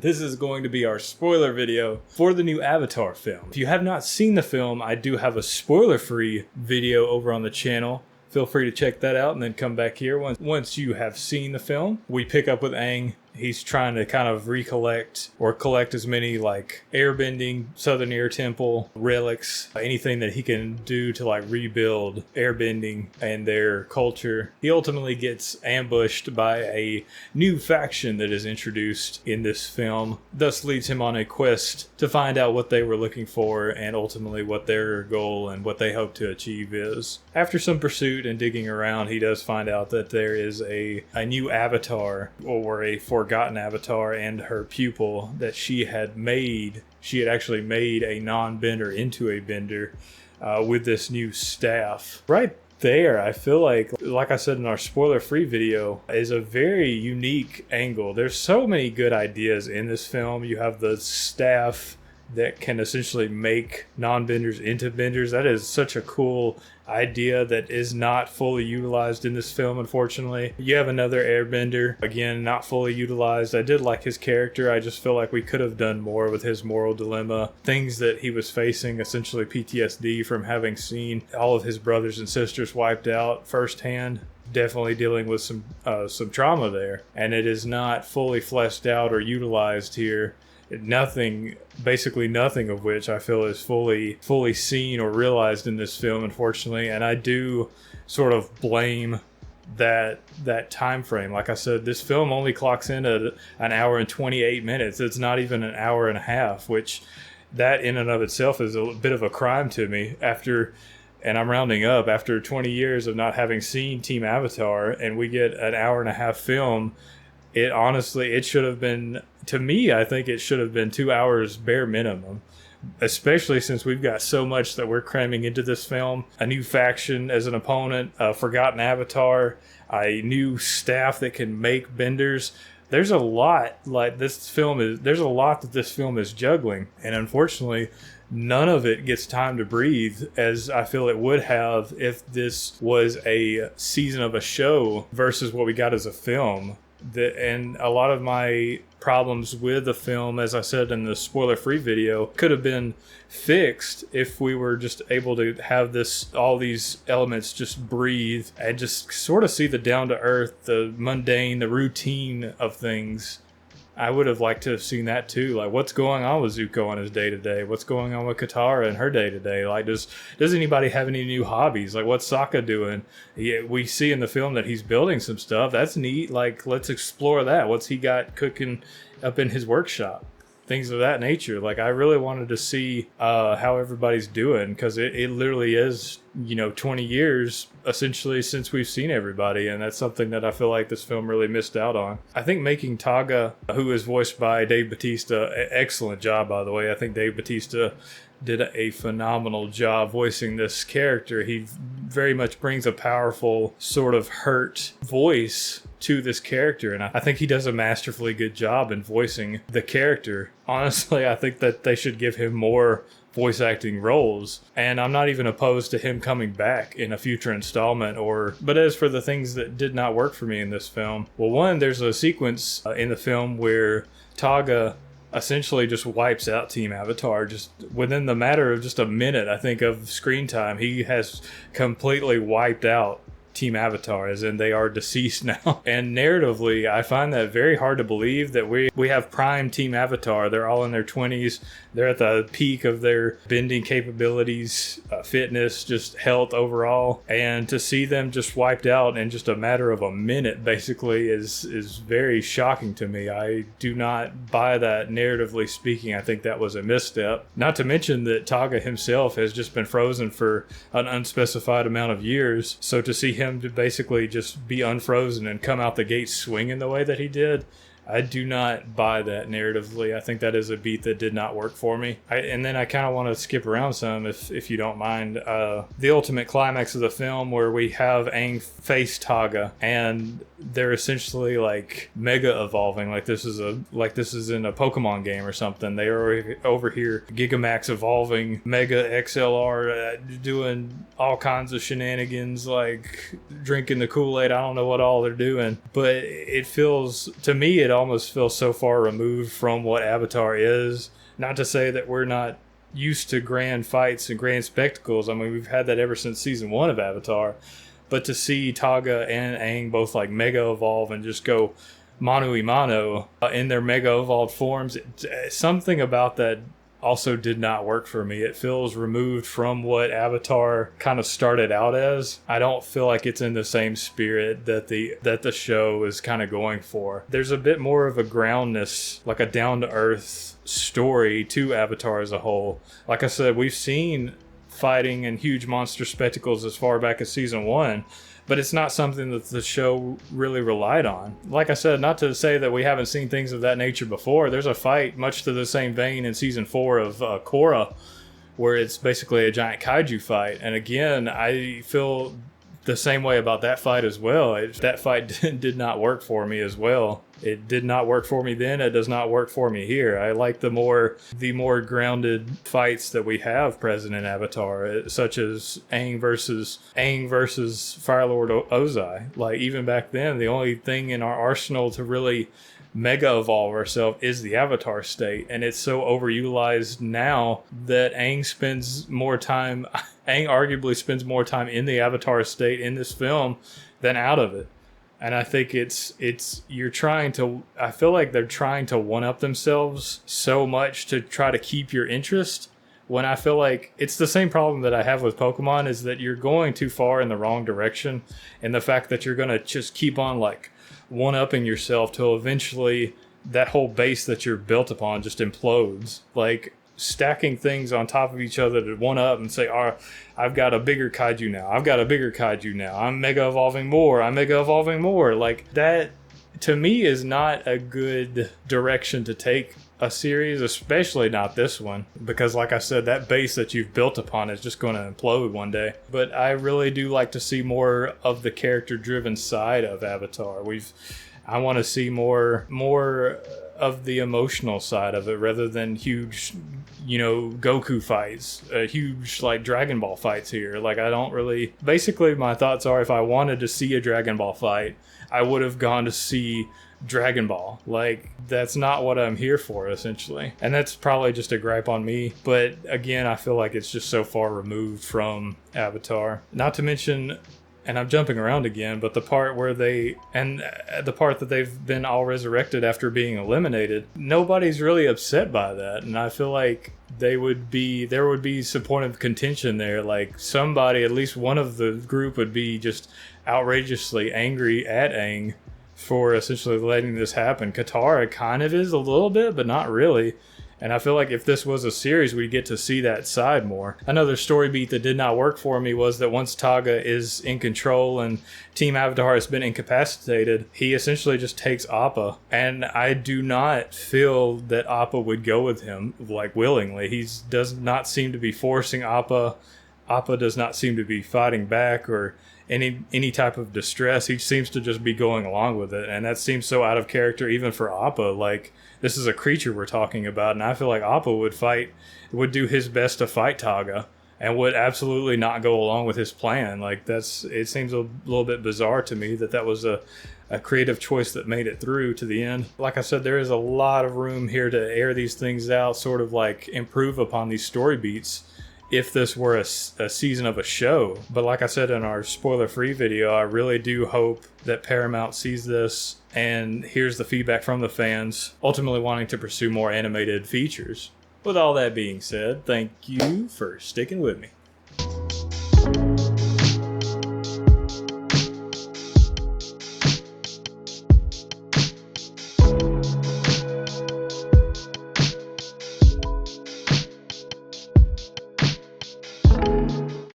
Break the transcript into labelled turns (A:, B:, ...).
A: This is going to be our spoiler video for the new Avatar film. If you have not seen the film, I do have a spoiler-free video over on the channel. Feel free to check that out and then come back here once you have seen the film. We pick up with Aang. He's trying to kind of recollect or collect as many like airbending, Southern Air Temple relics, anything that he can do to like rebuild airbending and their culture. He ultimately gets ambushed by a new faction that is introduced in this film, thus leads him on a quest to find out what they were looking for and ultimately what their goal and what they hope to achieve is. After some pursuit and digging around, he does find out that there is a new avatar, or a forgotten avatar, and her pupil that she had made. She had actually made a non-bender into a bender with this new staff. Right there, I feel like I said in our spoiler-free video, is a very unique angle. There's so many good ideas in this film. You have the staff that can essentially make non-benders into benders. That is such a cool idea that is not fully utilized in this film, unfortunately. You have another airbender, again, not fully utilized. I did like his character. I just feel like we could have done more with his moral dilemma. Things that he was facing, essentially PTSD from having seen all of his brothers and sisters wiped out firsthand. Definitely dealing with some trauma there. And it is not fully fleshed out or utilized here. Basically nothing of which I feel is fully seen or realized in this film, unfortunately. And I do sort of blame that time frame. Like I said, this film only clocks in at an hour and 28 minutes. It's not even an hour and a half, which that in and of itself is a bit of a crime to me and I'm rounding up, after 20 years of not having seen Team Avatar, and we get an hour and a half film. It should have been, to me, I think it should have been 2 hours bare minimum, especially since we've got so much that we're cramming into this film. A new faction as an opponent, a forgotten avatar, a new staff that can make benders. There's a lot that this film is juggling, and unfortunately, none of it gets time to breathe as I feel it would have if this was a season of a show versus what we got as a film. And a lot of my problems with the film, as I said in the spoiler-free video, could have been fixed if we were just able to have all these elements just breathe and just sort of see the down-to-earth, the mundane, the routine of things. I would have liked to have seen that too. Like, what's going on with Zuko on his day-to-day? What's going on with Katara and her day-to-day? Like, does anybody have any new hobbies? Like, what's Sokka doing? We see in the film that he's building some stuff. That's neat. Like, let's explore that. What's he got cooking up in his workshop? Things of that nature. Like, I really wanted to see how everybody's doing, because it literally is, 20 years essentially since we've seen everybody, and that's something that I feel like this film really missed out on. I think making Taga, who is voiced by Dave Bautista, excellent job, by the way. I think Dave Bautista did a phenomenal job voicing this character. He very much brings a powerful sort of hurt voice to this character, and I think he does a masterfully good job in voicing the character. Honestly, I think that they should give him more voice acting roles, and I'm not even opposed to him coming back in a future installment. But as for the things that did not work for me in this film, well, one, there's a sequence in the film where Taga essentially just wipes out Team Avatar just within the matter of just a minute, I think, of screen time. He has completely wiped out Team Avatar, as in they are deceased now. And narratively, I find that very hard to believe that we have prime Team Avatar. They're all in their 20s. They're at the peak of their bending capabilities, fitness, just health overall. And to see them just wiped out in just a matter of a minute, basically, is very shocking to me. I do not buy that, narratively speaking. I think that was a misstep. Not to mention that Taga himself has just been frozen for an unspecified amount of years. So to see him to basically just be unfrozen and come out the gate swinging the way that he did, I do not buy that narratively. I think that is a beat that did not work for me. And then I kind of want to skip around some, if you don't mind. The ultimate climax of the film, where we have Aang face Taga, and they're essentially like mega evolving, like this is in a Pokemon game or something. They are over here Gigamax evolving, Mega XLR, doing all kinds of shenanigans, like drinking the Kool-Aid. I don't know what all they're doing, but it feels, to me, it almost feels so far removed from what Avatar is. Not to say that we're not used to grand fights and grand spectacles. I mean, we've had that ever since season 1 of Avatar. But to see Taga and Aang both like mega evolve and just go mano a mano in their mega evolved forms, something about that also did not work for me. It feels removed from what Avatar kind of started out as. I don't feel like it's in the same spirit that the show is kind of going for. There's a bit more of a groundness, like a down-to-earth story to Avatar as a whole. Like I said, we've seen fighting and huge monster spectacles as far back as season 1, but it's not something that the show really relied on. Like I said, not to say that we haven't seen things of that nature before. There's a fight much to the same vein in season 4 of Korra, where it's basically a giant kaiju fight. And again, I feel the same way about that fight as well. That fight did not work for me as well. It did not work for me then. It does not work for me here. I like the more grounded fights that we have present in Avatar, such as Aang versus Fire Lord Ozai. Like, even back then, the only thing in our arsenal to really mega evolve ourselves is the Avatar state, and it's so overutilized now that Aang arguably spends more time in the Avatar state in this film than out of it. And I think I feel like they're trying to one-up themselves so much to try to keep your interest, when I feel like it's the same problem that I have with Pokemon, is that you're going too far in the wrong direction, and the fact that you're going to just keep on like one-upping yourself till eventually that whole base that you're built upon just implodes. Like, stacking things on top of each other to one up and say, I've got a bigger kaiju now. I've got a bigger kaiju now. I'm mega evolving more. Like, that to me is not a good direction to take a series, especially not this one, because like I said, that base that you've built upon is just going to implode one day. But I really do like to see more of the character driven side of Avatar. I want to see more of the emotional side of it, rather than huge, Goku fights, huge like Dragon Ball fights here. Like, basically my thoughts are, if I wanted to see a Dragon Ball fight, I would have gone to see Dragon Ball. Like, that's not what I'm here for, essentially. And that's probably just a gripe on me, but again, I feel like it's just so far removed from Avatar. Not to mention, and I'm jumping around again, but the part that they've been all resurrected after being eliminated, nobody's really upset by that. And I feel like there would be some point of contention there. Like, somebody, at least one of the group, would be just outrageously angry at Aang for essentially letting this happen. Katara kind of is a little bit, but not really. And I feel like if this was a series, we'd get to see that side more. Another story beat that did not work for me was that once Taga is in control and Team Avatar has been incapacitated, he essentially just takes Appa. And I do not feel that Appa would go with him, like, willingly. He does not seem to be forcing Appa. Appa does not seem to be fighting back or any type of distress. He seems to just be going along with it. And that seems so out of character even for Appa. Like, this is a creature we're talking about, and I feel like Appa would do his best to fight Taga, and would absolutely not go along with his plan. Like, it seems a little bit bizarre to me that was a creative choice that made it through to the end. Like I said, there is a lot of room here to air these things out, sort of like improve upon these story beats, if this were a season of a show. But like I said in our spoiler-free video, I really do hope that Paramount sees this and hears the feedback from the fans, ultimately wanting to pursue more animated features. With all that being said, thank you for sticking with me.